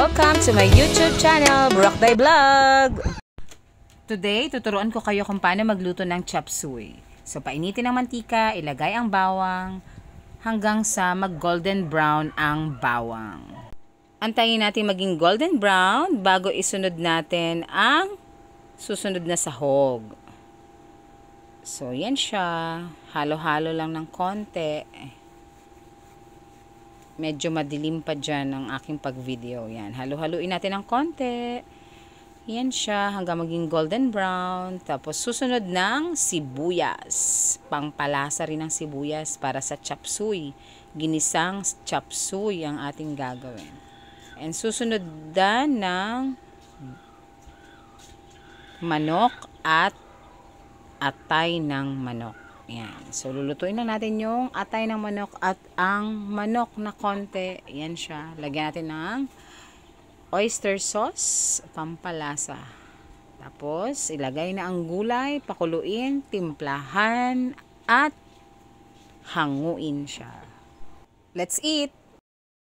Welcome to my YouTube channel, Boracday Vlog! Today, tuturuan ko kayo kung paano magluto ng chop suey. So, painitin ang mantika, ilagay ang bawang, hanggang sa mag-golden brown ang bawang. Antayin natin maging golden brown bago isunod natin ang susunod na sahog. So, yan siya. Halo-halo lang ng konti. Medyo madilim pa dyan ang aking pag-video. Yan. Halo-haluin natin ng konti. Yan siya hanggang maging golden brown. Tapos susunod ng sibuyas. Pangpalasa rin ng sibuyas para sa chop suey. Ginisang chop suey ang ating gagawin. And susunod din ng manok at atay ng manok. Yan. So, lulutuin lang natin yung atay ng manok at ang manok na konti. Yan siya. Lagyan natin ng oyster sauce, pampalasa. Tapos, ilagay na ang gulay, pakuluin, timplahan, at hanguin siya. Let's eat!